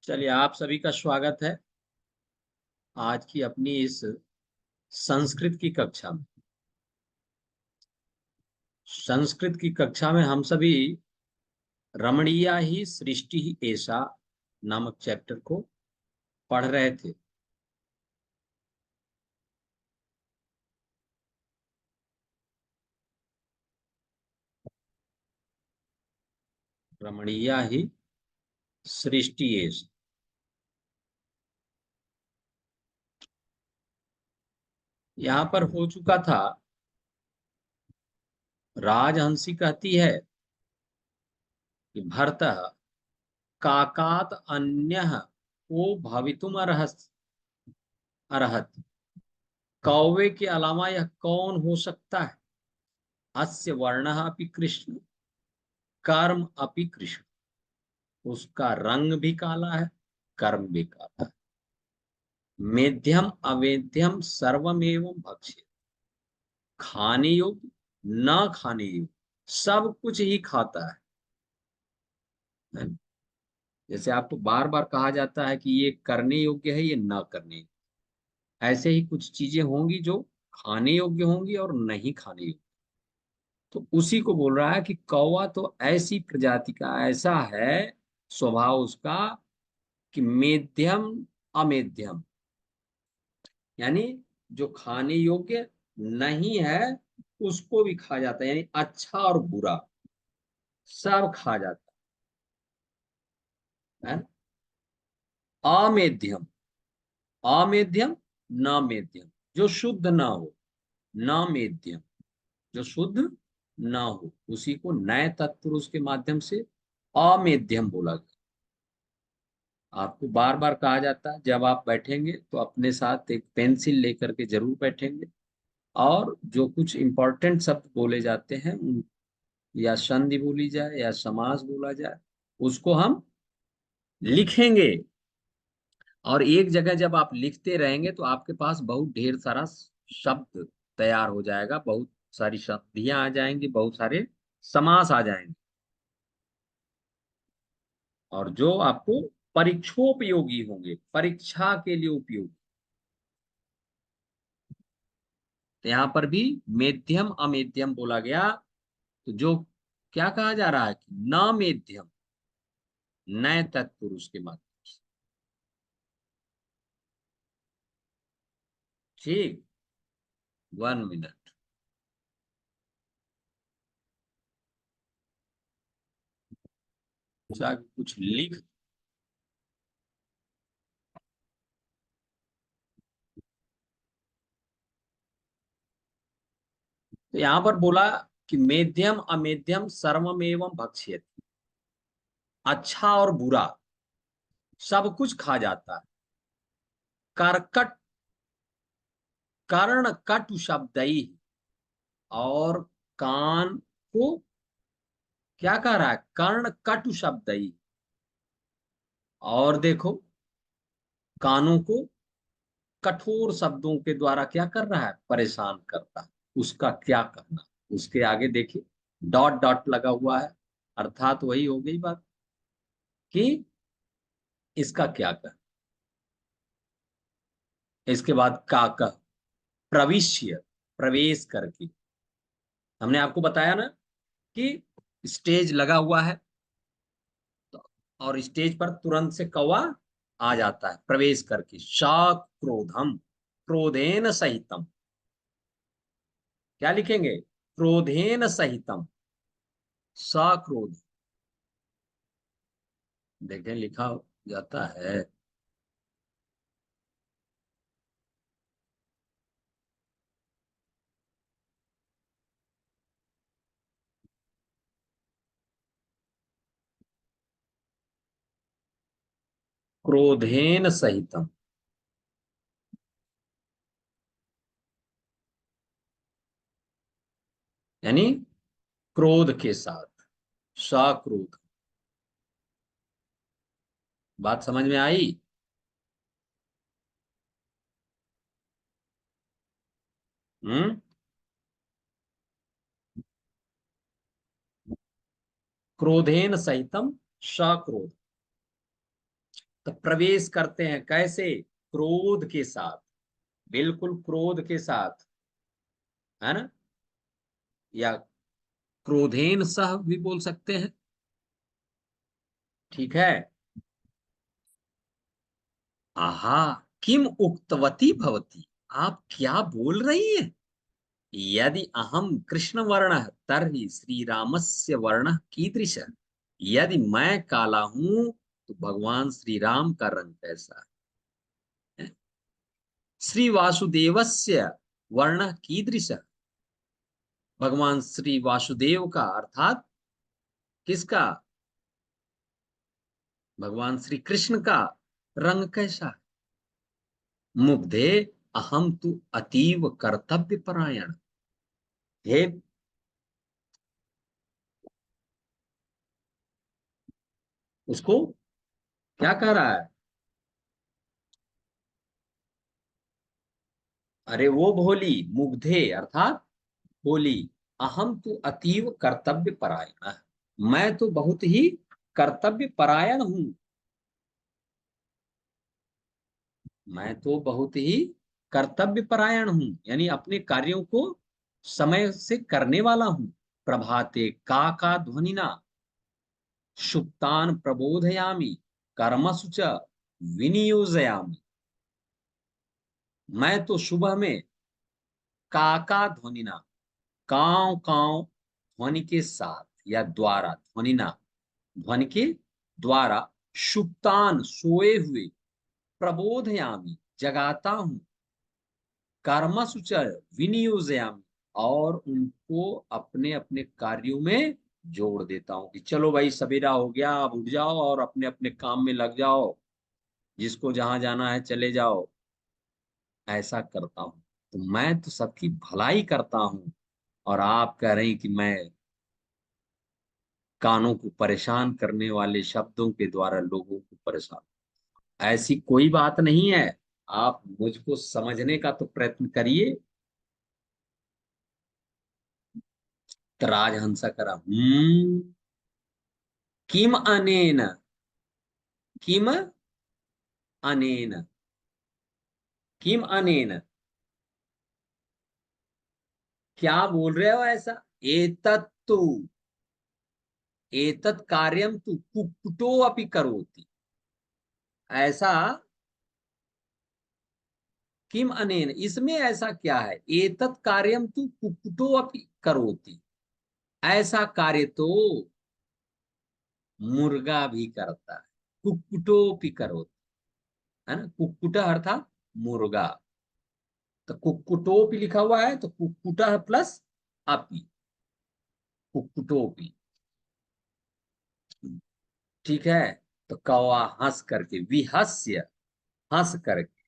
चलिए, आप सभी का स्वागत है आज की अपनी इस संस्कृत की कक्षा में। संस्कृत की कक्षा में हम सभी रमणीया ही सृष्टि ही ऐसा नामक चैप्टर को पढ़ रहे थे। रमणीया ही सृष्टि ऐसा। यहाँ पर हो चुका था। राजहंसी कहती है कि भर्तः काकात अन्यः को भवितुम अर्हत्। कौवे के अलावा यह कौन हो सकता है। अस्य वर्णः अपि कृष्ण, कर्म अपि कृष्ण। उसका रंग भी काला है, कर्म भी काला है। मेध्यम अवेद्यम सर्वमेव भक्ष्य। खाने योग्य, न खाने योग्य, सब कुछ ही खाता है। जैसे आपको बार बार कहा जाता है कि ये करने योग्य है, ये न करने योग्य। ऐसे ही कुछ चीजें होंगी जो खाने योग्य होंगी और नहीं खाने योग्य। तो उसी को बोल रहा है कि कौवा तो ऐसी प्रजाति का, ऐसा है स्वभाव उसका कि मेध्यम अमेध्यम, यानी जो खाने योग्य नहीं है उसको भी खा जाता है, यानी अच्छा और बुरा सब खा जाता है। अमेध्यम, अमेध्यम न मेध्यम, जो शुद्ध ना हो, न मेध्यम, जो शुद्ध ना हो, उसी को नए तत्पुरुष के माध्यम से अमेध्यम बोला गया। आपको बार बार कहा जाता है जब आप बैठेंगे तो अपने साथ एक पेंसिल लेकर के जरूर बैठेंगे, और जो कुछ इंपॉर्टेंट शब्द बोले जाते हैं उन, या संधि बोली जाए या समास बोला जाए, उसको हम लिखेंगे। और एक जगह जब आप लिखते रहेंगे तो आपके पास बहुत ढेर सारा शब्द तैयार हो जाएगा, बहुत सारी शब्दियां आ जाएंगी, बहुत सारे समास आ जाएंगे, और जो आपको परीक्षोपयोगी होंगे, परीक्षा के लिए उपयोगी। तो यहाँ पर भी मेध्यम अमेध्यम बोला गया। तो जो क्या कहा जा रहा है कि न मेध्यम, नए तत्पुरुष के माध्यम से। ठीक, 1 मिनट। कुछ लिख। तो यहां पर बोला कि मेध्यम अमेध्यम सर्वमेव भक्ष्यति। अच्छा और बुरा सब कुछ खा जाता है। कर्कट, कर्ण कटु शब्दई, और कान को क्या कह रहा है, कर्ण कटु शब्दई। और देखो, कानों को कठोर शब्दों के द्वारा क्या कर रहा है, परेशान करता है। उसका क्या करना। उसके आगे देखिए डॉट डॉट लगा हुआ है, अर्थात वही हो गई बात कि इसका क्या कर। इसके बाद का कह, प्रविश्य, प्रवेश करके। हमने आपको बताया ना कि स्टेज लगा हुआ है, तो और स्टेज पर तुरंत से कौवा आ जाता है प्रवेश करके। क्रोधम, क्रोधेन सहितम। क्या लिखेंगे, क्रोधेन सहितम, सक्रोध। देखें लिखा जाता है। क्रोधेन सहितम, यानी क्रोध के साथ, सक्रोध। बात समझ में आई। हम्म। क्रोधेन सहितम सक्रोध। तो प्रवेश करते हैं कैसे? क्रोध के साथ, बिल्कुल क्रोध के साथ, है ना? या क्रोधेन सह भी बोल सकते हैं। ठीक है। आहा, किम उक्तवती भवती, आप क्या बोल रही हैं? यदि अहम कृष्ण वर्ण तर्हि श्री रामस्य वर्ण कीदृश। यदि मैं काला हूं तो भगवान श्री राम का रंग कैसा है? श्री वासुदेवस्य वर्ण कीदृश, भगवान श्री वासुदेव का अर्थात किसका? भगवान श्री कृष्ण का रंग कैसा है? मुग्धे अहम तु अतीव कर्तव्य परायण। हे, उसको क्या कह रहा है? अरे वो भोली, मुग्धे अर्थात भोली, अहम तो अतीव कर्तव्य परायण, मैं तो बहुत ही कर्तव्य परायण हूं। मैं तो बहुत ही कर्तव्य परायण हूं, यानी अपने कार्यों को समय से करने वाला हूं। प्रभाते का ध्वनिना सुप्तान प्रबोधयामि, कर्मसु च विनियोजयामि। मैं तो सुबह में काका ध्वनिना, काव काव ध्वनि के साथ या द्वारा, ध्वनिना ध्वनि के द्वारा, सुप्तान सोए हुए, प्रबोधयामि जगाता हूं, कर्मसु च विनियोजयामि और उनको अपने अपने कार्यों में जोड़ देता हूं कि चलो भाई सवेरा हो गया, अब उठ जाओ और अपने अपने काम में लग जाओ, जिसको जहां जाना है चले जाओ। ऐसा करता हूं, तो मैं तो सबकी भलाई करता हूं। और आप कह रहे हैं कि मैं कानों को परेशान करने वाले शब्दों के द्वारा लोगों को परेशान, ऐसी कोई बात नहीं है। आप मुझको समझने का तो प्रयत्न करिए। तो राजहंसा करा, किम अनेन, किम अनेन, किम अनेन, क्या बोल रहे हो ऐसा? एतत्तु, एतत् कार्यम तु कुक्कुटो अपि करोति। ऐसा, किम अनेन, इसमें ऐसा क्या है? एतत् कार्यम तु कुक्कुटो अपि करोति, ऐसा कार्य तो मुर्गा भी करता है। कुक्कुटोपि करोति, है ना? कुक्कुट अर्थात मुर्गा। तो कुक्कुटोपि लिखा हुआ है तो कुक्कुट प्लस अपि, कुक्कुटोपि। ठीक है। तो कौवा हंस करके, विहस्य, हंस करके,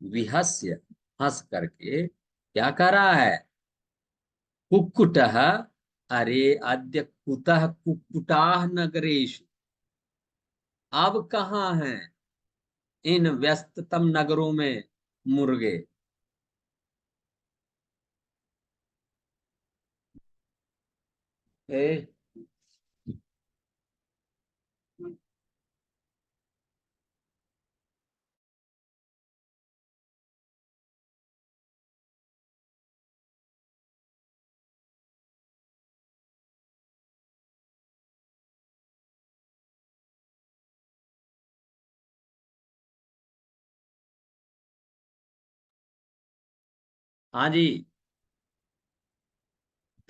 विहस्य हंस करके क्या कह रहा है? कुक्कुट, अरे अद्य कुतः कुक्कुटाः नगरेषु, अब कहाँ हैं इन व्यस्ततम नगरों में मुर्गे। ए, हाँ जी।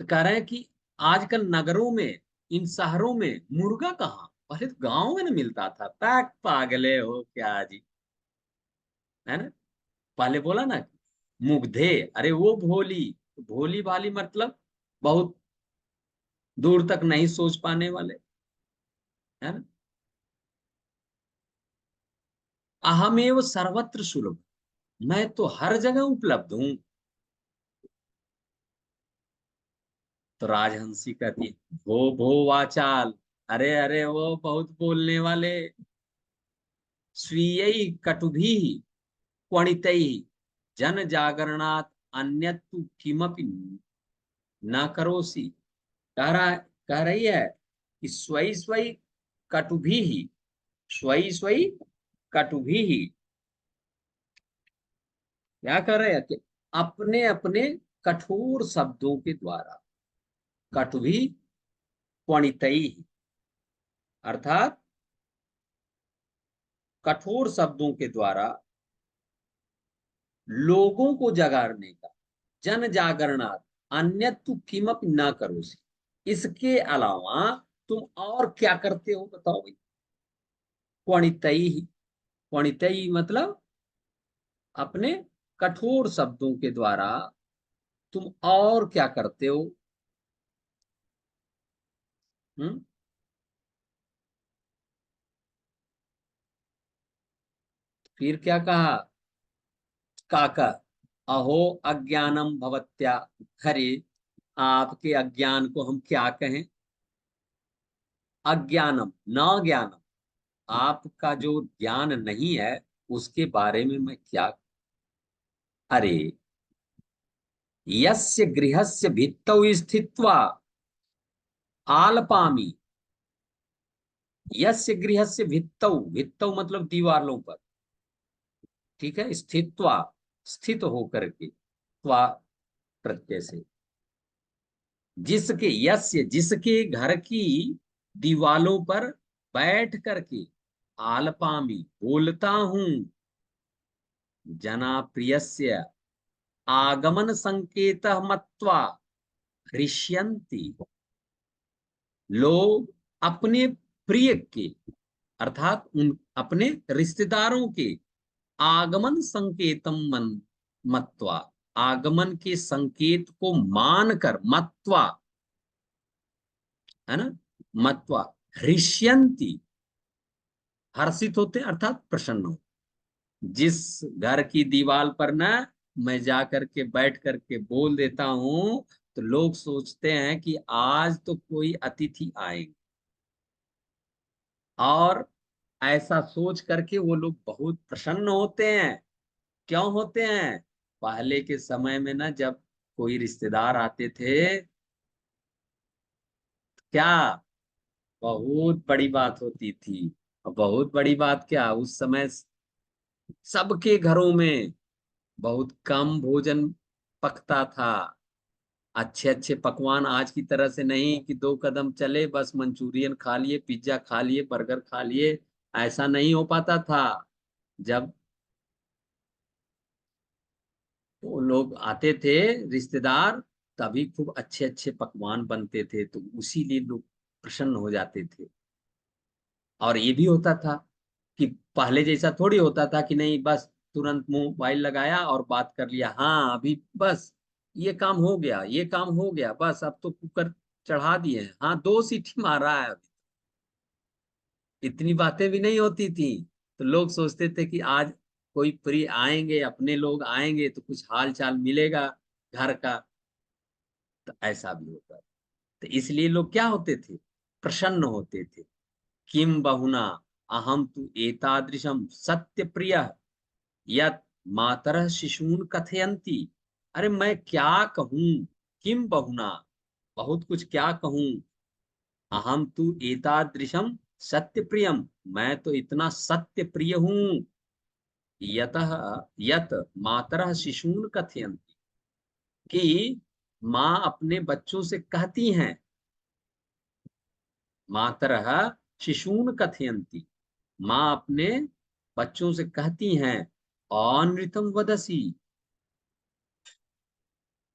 तो कह रहे हैं कि आजकल नगरों में, इन शहरों में मुर्गा कहाँ, पहले तो गांव में ना मिलता था। पैक पागले हो क्या जी, है ना? पहले बोला ना, मुग्धे, अरे वो भोली, भोली भाली मतलब बहुत दूर तक नहीं सोच पाने वाले, है ना? अहमेव सर्वत्र सुलभ, मैं तो हर जगह उपलब्ध हूं। तो राजहंसी कहती है, भो वाचाल, अरे अरे वो बहुत बोलने वाले, स्वीय कटुभी क्वणितै जन जागरणात् अन्यत्तु किमपि न करोसि। कह रहा है, कह रही है कि स्वई स्वई कटुभी ही, स्वई स्वई कटुभी ही, क्या कर रहे हैं कि अपने अपने कठोर शब्दों के द्वारा, कटुभी क्वणितई, अर्थात कठोर शब्दों के द्वारा लोगों को जगाड़ने का, जन जागरणार्थ अन्यतु किमपि न करोसि, इसके अलावा तुम और क्या करते हो बताओ भाई। क्वणितई, क्वणितई मतलब अपने कठोर शब्दों के द्वारा तुम और क्या करते हो। हम्म, फिर क्या कहा, काका, अहो अज्ञानम भवत्या, हरे आपके अज्ञान को हम क्या कहें। अज्ञानम न ज्ञानम, आपका जो ज्ञान नहीं है उसके बारे में मैं क्या। अरे यस्य गृहस्य भित्तौ स्थित्वा आलपामी, यस्य गृहस्य भित्तौ, भित्तौ मतलब दीवारों पर, ठीक है, स्थित्वा स्थित होकर के, त्वा प्रत्यय से, जिसके, यस्य जिसके घर की दीवालों पर बैठ करके आलपामी बोलता हूं, जना प्रियस्य आगमन संकेत मत्वा हृष्यन्ति, लोग अपने प्रिय के, अर्थात उन अपने रिश्तेदारों के आगमन संकेतम मन मत्वा, आगमन के संकेत को मानकर, मत्वा है ना, मत्वा हृष्यन्ति, हर्षित होते अर्थात प्रसन्न हो। जिस घर की दीवार पर ना मैं जा करके बैठ करके बोल देता हूं, तो लोग सोचते हैं कि आज तो कोई अतिथि आएंगे, और ऐसा सोच करके वो लोग बहुत प्रसन्न होते हैं। क्यों होते हैं, पहले के समय में ना जब कोई रिश्तेदार आते थे, क्या बहुत बड़ी बात होती थी। और बहुत बड़ी बात क्या, उस समय सबके घरों में बहुत कम भोजन पकता था। अच्छे अच्छे पकवान आज की तरह से नहीं कि दो कदम चले बस मंचूरियन खा लिए, पिज्जा खा लिए, बर्गर खा लिए, ऐसा नहीं हो पाता था। जब वो लोग आते थे रिश्तेदार, तभी खूब अच्छे अच्छे पकवान बनते थे, तो उसी लिए लोग प्रसन्न हो जाते थे। और ये भी होता था कि पहले जैसा थोड़ी होता था कि नहीं बस तुरंत मोबाइल लगाया और बात कर लिया, हाँ अभी बस ये काम हो गया, ये काम हो गया, बस अब तो कुकर चढ़ा दिए हैं, हाँ 2 सीटी मारा है अभी। इतनी बातें भी नहीं होती थी। तो लोग सोचते थे कि आज कोई प्रिय आएंगे, अपने लोग आएंगे तो कुछ हाल चाल मिलेगा घर का। तो ऐसा भी होता था। तो इसलिए लोग क्या होते थे, प्रसन्न होते थे। किम बहुना अहम तु एतादृशम सत्य प्रिय यत मातरः शिशून कथयन्ति, अरे मैं क्या कहूं, किम बहुना, बहुत कुछ क्या कहूं, अहम तु एतादृशम सत्य प्रियम, मैं तो इतना सत्य प्रिय हूं, यतः यत मातरः शिशून कथयन्ति, कि माँ अपने बच्चों से कहती हैं, मातरः शिशून कथयन्ति, माँ अपने बच्चों से कहती हैं, अनृतम वदसी,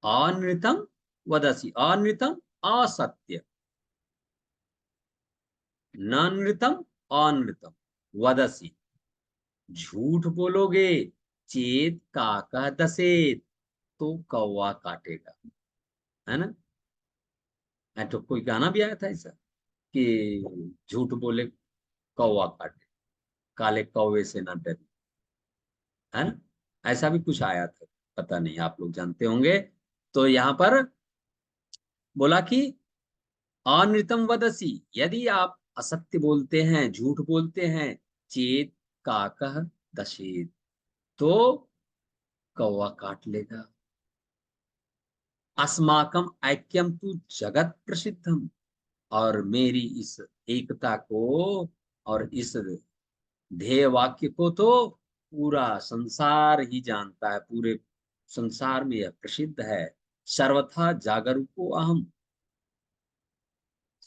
अनृतम वदसी, अनृतम असत्य, नृतम अनृतम वदसी, झूठ बोलोगे, चेत काका दसेत, तो कौवा काटेगा, है ना। तो कोई गाना भी आया था ऐसा कि झूठ बोले कौवा काटे, काले कौवे से ना डरे, है ना, ऐसा भी कुछ आया था, पता नहीं आप लोग जानते होंगे। तो यहाँ पर बोला कि अनृतम वदसी, यदि आप असत्य बोलते हैं, झूठ बोलते हैं, चेत काकः दशेत, तो कौवा काट लेगा। अस्माकम ऐक्यम तु जगत प्रसिद्धम, और मेरी इस एकता को और इस ध्येय वाक्य को तो पूरा संसार ही जानता है, पूरे संसार में यह प्रसिद्ध है। सर्वथा जागरूको अहम,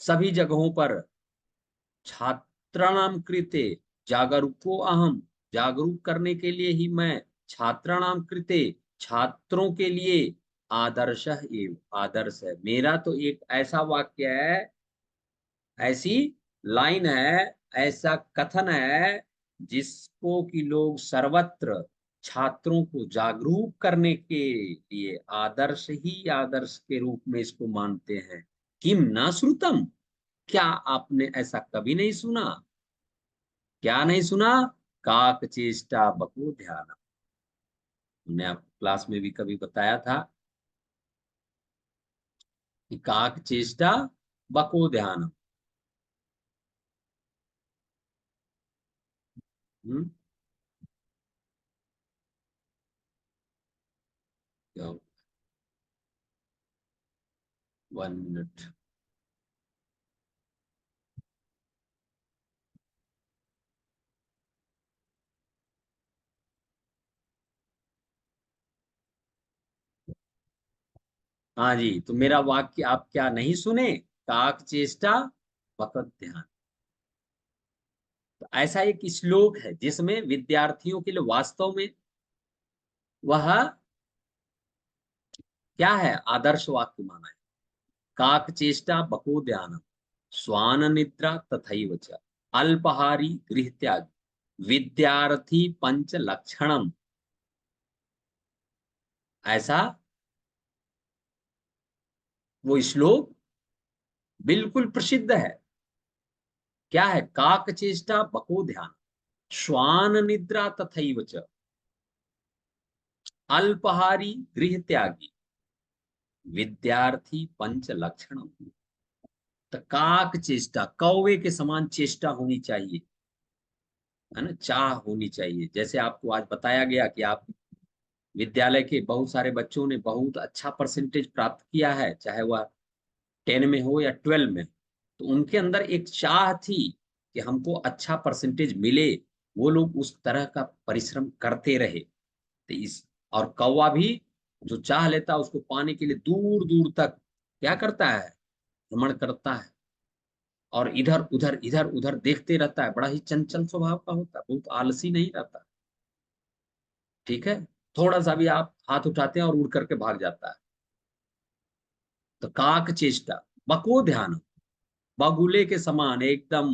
सभी जगहों पर छात्राणाम कृते जागरूको अहम, जागरूक करने के लिए ही मैं, छात्राणाम कृते छात्रों के लिए, आदर्श एव, आदर्श है मेरा तो एक ऐसा वाक्य है, ऐसी लाइन है, ऐसा कथन है जिसको कि लोग सर्वत्र छात्रों को जागरूक करने के लिए आदर्श ही आदर्श के रूप में इसको मानते हैं। किम न श्रुतम, क्या आपने ऐसा कभी नहीं सुना? क्या नहीं सुना? काक चेष्टा बको ध्यान, हमने आप क्लास में भी कभी बताया था कि काक चेष्टा बको ध्यान। हम्म, 1 मिनट। हाँ जी, तो मेरा वाक्य आप क्या नहीं सुने? काक चेष्टा बकत ध्यान। तो ऐसा एक श्लोक है जिसमें विद्यार्थियों के लिए वास्तव में वह क्या है, आदर्श वाक्य माना है। काक चेष्टा बको ध्यान, श्वान निद्रा तथैव च, अल्पहारी गृह त्याग, विद्यार्थी पंच लक्षणम। ऐसा वो श्लोक बिल्कुल प्रसिद्ध है। क्या है? काक चेष्टा बको ध्यान, श्वान निद्रा तथैव च, अल्पहारी गृह त्यागी, विद्यार्थी पंच लक्षण। तो काक चेष्टा, कौवे के समान चेष्टा होनी चाहिए, है ना, चाह होनी चाहिए। जैसे आपको आज बताया गया कि आप विद्यालय के बहुत सारे बच्चों ने बहुत अच्छा परसेंटेज प्राप्त किया है, चाहे वह 10 में हो या 12 में, तो उनके अंदर एक चाह थी कि हमको अच्छा परसेंटेज मिले। वो लोग उस तरह का परिश्रम करते रहे। तो इस और कौवा भी जो चाह लेता है उसको पाने के लिए दूर दूर तक क्या करता है, भ्रमण करता है, और इधर उधर देखते रहता है। बड़ा ही चंचल स्वभाव का होता है, बहुत आलसी नहीं रहता। ठीक है, थोड़ा सा भी आप हाथ उठाते हैं और उड़ करके भाग जाता है। तो काक चेष्टा बको ध्यान, बगुले के समान एकदम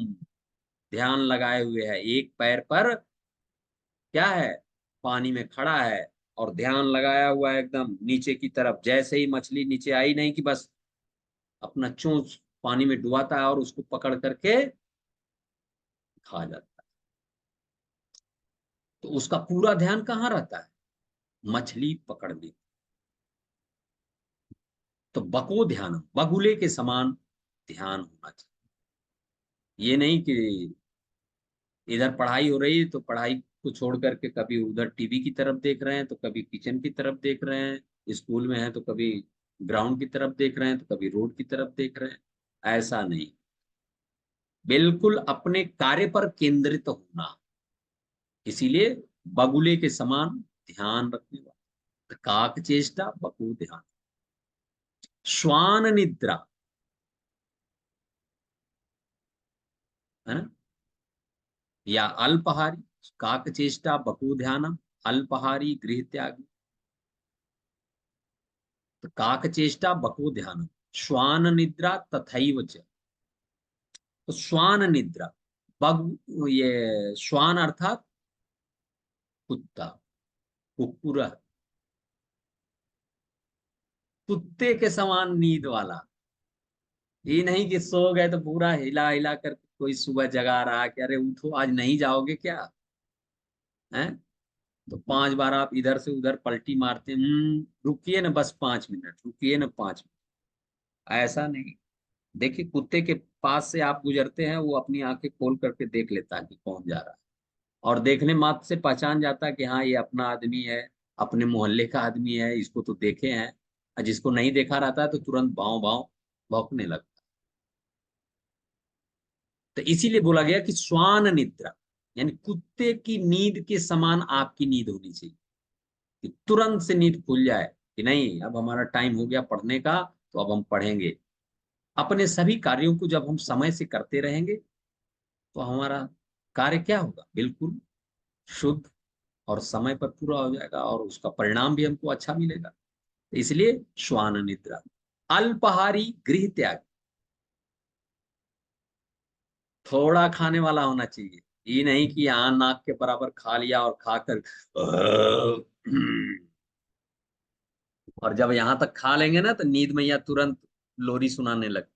ध्यान लगाए हुए है, एक पैर पर क्या है, पानी में खड़ा है, और ध्यान लगाया हुआ है एकदम नीचे की तरफ। जैसे ही मछली नीचे आई, नहीं कि बस अपना चोंच पानी में डुबाता है और उसको पकड़ करके खा जाता है। तो उसका पूरा ध्यान कहाँ रहता है? मछली पकड़ने। तो बको ध्यान, बगुले के समान ध्यान होना चाहिए। ये नहीं कि इधर पढ़ाई हो रही है तो पढ़ाई को छोड़ करके कभी उधर टीवी की तरफ देख रहे हैं, तो कभी किचन की तरफ देख रहे हैं, स्कूल में है तो कभी ग्राउंड की तरफ देख रहे हैं, तो कभी रोड की तरफ देख रहे हैं। ऐसा नहीं, बिल्कुल अपने कार्य पर केंद्रित होना। इसीलिए बगुले के समान ध्यान रखने वाला। काक चेष्टा बकु ध्यान, श्वान निद्रा, है ना, या अल्पहारी, काक चेष्टा बकु ध्यानम, अल्पहारी गृह त्यागी। तो काक चेष्टा बको ध्यानम, श्वान निद्रा तथैव च। तो श्वान निद्रा, बग ये श्वान अर्थात कुत्ता, कुकुर, कुत्ते के समान नींद वाला। ये नहीं कि सो गए तो पूरा हिला हिला कर कोई सुबह जगा रहा कि अरे उठो आज नहीं जाओगे क्या, है? तो 5 बार आप इधर से उधर पलटी मारते हैं, रुकिए ना बस 5 मिनट, रुकिए ना 5 मिनट। ऐसा नहीं। देखिए, कुत्ते के पास से आप गुजरते हैं, वो अपनी आंखें खोल करके देख लेता है कि कौन जा रहा है, और देखने मात्र से पहचान जाता है कि हाँ ये अपना आदमी है, अपने मोहल्ले का आदमी है, इसको तो देखे हैं। और जिसको नहीं देखा रहता है तो तुरंत भाव भाव भौंकने लगता है। तो इसीलिए बोला गया कि श्वान निद्रा, यानी कुत्ते की नींद के समान आपकी नींद होनी चाहिए, कि तुरंत से नींद खुल जाए कि नहीं अब हमारा टाइम हो गया पढ़ने का, तो अब हम पढ़ेंगे। अपने सभी कार्यों को जब हम समय से करते रहेंगे तो हमारा कार्य क्या होगा, बिल्कुल शुद्ध और समय पर पूरा हो जाएगा, और उसका परिणाम भी हमको अच्छा मिलेगा। इसलिए श्वान निद्रा। अल्पाहारी गृह त्याग, थोड़ा खाने वाला होना चाहिए। ये नहीं कि यहाँ नाक के बराबर खा लिया और खाकर और जब यहां तक खा लेंगे ना तो नींद में या तुरंत लोरी सुनाने लगती,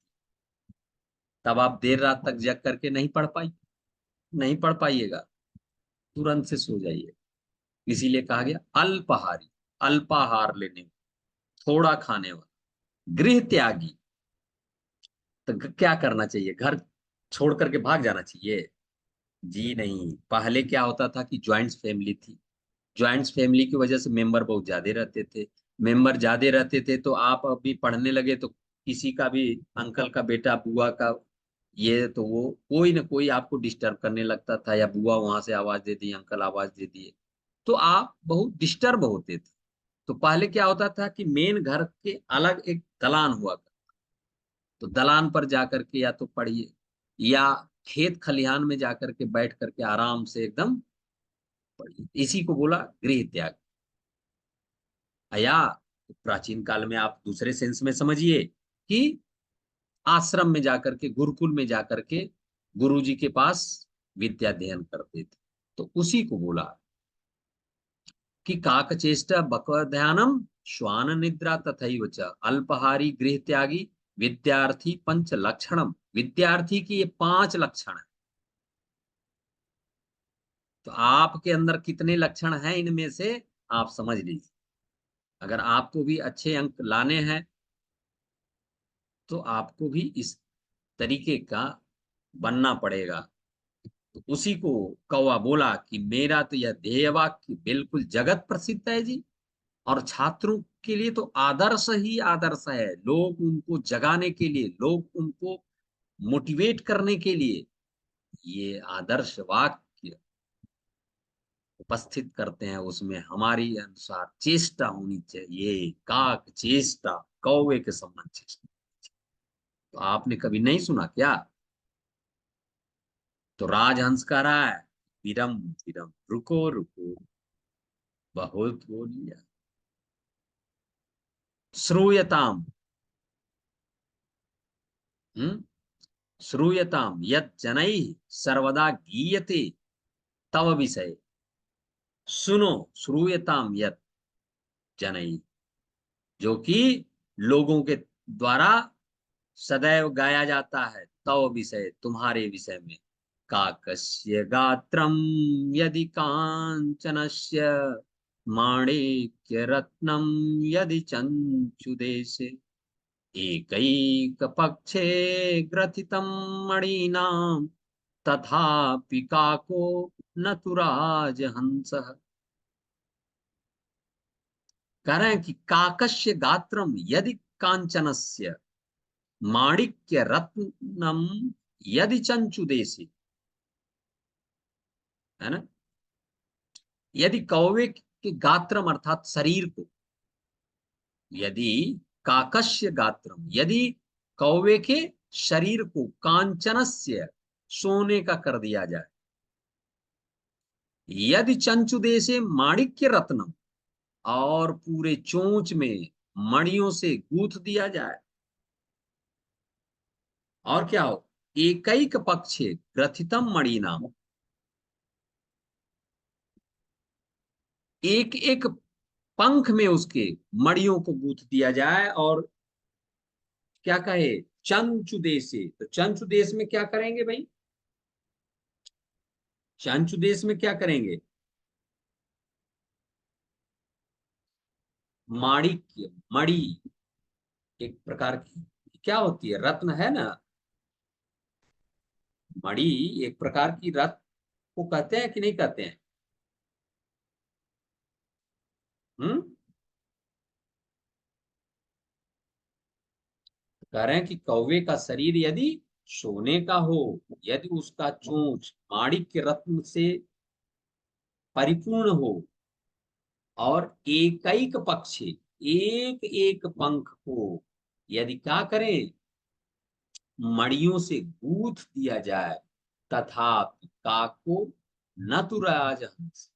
तब आप देर रात तक जग करके नहीं पढ़ पाइएगा, तुरंत से सो जाइए। इसीलिए कहा गया अल्पाहारी, अल्पाहार लेने, थोड़ा खाने वाला। गृह त्यागी, तो क्या करना चाहिए, घर छोड़ करके भाग जाना चाहिए? जी नहीं। पहले क्या होता था कि ज्वाइंट फैमिली थी, ज्वाइंट फैमिली की वजह से मेंबर बहुत ज्यादा रहते थे। मेंबर ज्यादा रहते थे तो आप अभी पढ़ने लगे तो किसी का भी, अंकल का बेटा, बुआ का, ये तो वो कोई ना कोई आपको डिस्टर्ब करने लगता था, या बुआ वहां से आवाज दे दी, अंकल आवाज दे दिए, तो आप बहुत डिस्टर्ब होते थे। तो पहले क्या होता था कि मेन घर के अलग एक दलान हुआ करता, तो दलान पर जाकर के या तो पढ़िए, या खेत खलिहान में जाकर के बैठ करके आराम से एकदम पढ़िए। इसी को बोला गृह त्याग। या तो प्राचीन काल में आप दूसरे सेंस में समझिए कि आश्रम में जाकर के, गुरुकुल में जाकर के गुरु जी के पास विद्या अध्ययन करते थे, तो उसी को बोला कि काकचेष्टा बकध्यानम श्वान निद्रा तथैव च अल्पहारी गृह त्यागी विद्यार्थी पंच लक्षणम। विद्यार्थी की ये 5 लक्षण है। तो आपके अंदर कितने लक्षण हैं इनमें से आप समझ लीजिए। अगर आपको भी अच्छे अंक लाने हैं तो आपको भी इस तरीके का बनना पड़ेगा। तो उसी को कौवा बोला कि मेरा तो यह ध्येय वाक्य बिल्कुल जगत प्रसिद्ध है जी, और छात्रों के लिए तो आदर्श ही आदर्श है। लोग उनको जगाने के लिए, लोग उनको मोटिवेट करने के लिए ये आदर्श वाक्य उपस्थित करते हैं। उसमें हमारी अनुसार चेष्टा होनी चाहिए, काक चेष्टा, कौवे के समान चेष्टा। तो आपने कभी नहीं सुना क्या? तो राजहंस कह रहा है विरम विरम, रुको रुको, बहुत बोल लिया। श्रूयताम, हम्म, श्रूयताम यत् जनैः सर्वदा गीयते तव विषय। सुनो, श्रूयताम यत् जनैः, जो कि लोगों के द्वारा सदैव गाया जाता है, तव विषय, तुम्हारे विषय में। काकस्य गात्रम यदि कांचनस्य माणिक्य रत्नम यदि चंचुदेशे एकैक पक्षे ग्रथितं मणीनां तथापि काको न तु राजहंसः। कह रहे हैं कि काकस्य गात्रम यदि कांचनस्य माणिक्य रत्नम यदि चंचुदेशे, है ना, यदि कौवे के गात्रम अर्थात शरीर को, यदि काकस्य गात्रम, यदि कौवे के शरीर को कांचनस्य, सोने का कर दिया जाए, यदि चंचुदेशे माणिक्य रत्नम, और पूरे चोंच में मणियों से गूंथ दिया जाए, और क्या हो, एकैक पक्षे ग्रथितम मणि नाम, एक एक पंख में उसके मणियों को गूंथ दिया जाए, और क्या कहे, चंचु देश से। तो चंचु देश में क्या करेंगे भाई, चंचु देश में क्या करेंगे, माणिक्य, मणि, एक प्रकार की क्या होती है, रत्न है ना, मणि एक प्रकार की रत्न को कहते हैं कि नहीं कहते हैं? हम्म, कह रहे हैं कि कौवे का शरीर यदि सोने का हो, यदि उसका चोंच माणिक्य रत्न से परिपूर्ण हो और एकैक पक्षे एक एक पंख को यदि क्या करें, मणियों से गूंथ दिया जाए, तथापि काको न तु राजहंस,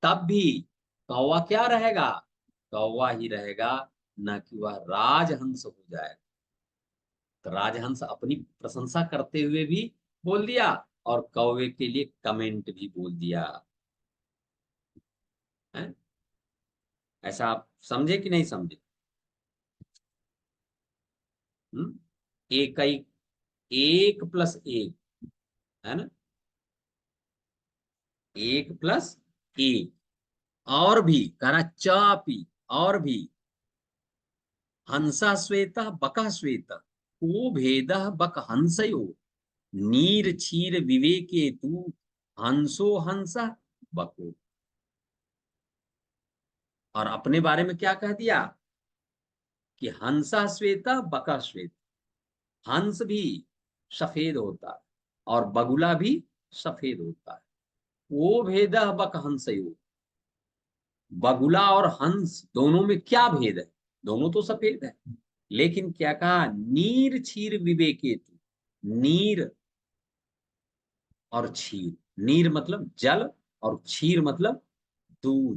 तब भी कौवा क्या रहेगा, कौवा ही रहेगा, न कि वह राजहंस हो जाएगा। तो राजहंस अपनी प्रशंसा करते हुए भी बोल दिया और कौवे के लिए कमेंट भी बोल दिया है। ऐसा आप समझे कि नहीं समझे? एक ही, एक प्लस एक, है ना, एक प्लस एक। और भी करा चापी, और भी हंसा श्वेत बका श्वेत को भेद बक हंसयो नीर क्षीर विवेके तू हंसो हंसा बको। और अपने बारे में क्या कह दिया कि हंसा श्वेता बका श्वेत, हंस भी सफेद होता है और बगुला भी सफेद होता है। वो भेद बक हंसयो, बगुला और हंस दोनों में क्या भेद है, दोनों तो सफेद है। लेकिन क्या कहा, नीर क्षीर विवेके तू, नीर और क्षीर, नीर मतलब जल और क्षीर मतलब दूध।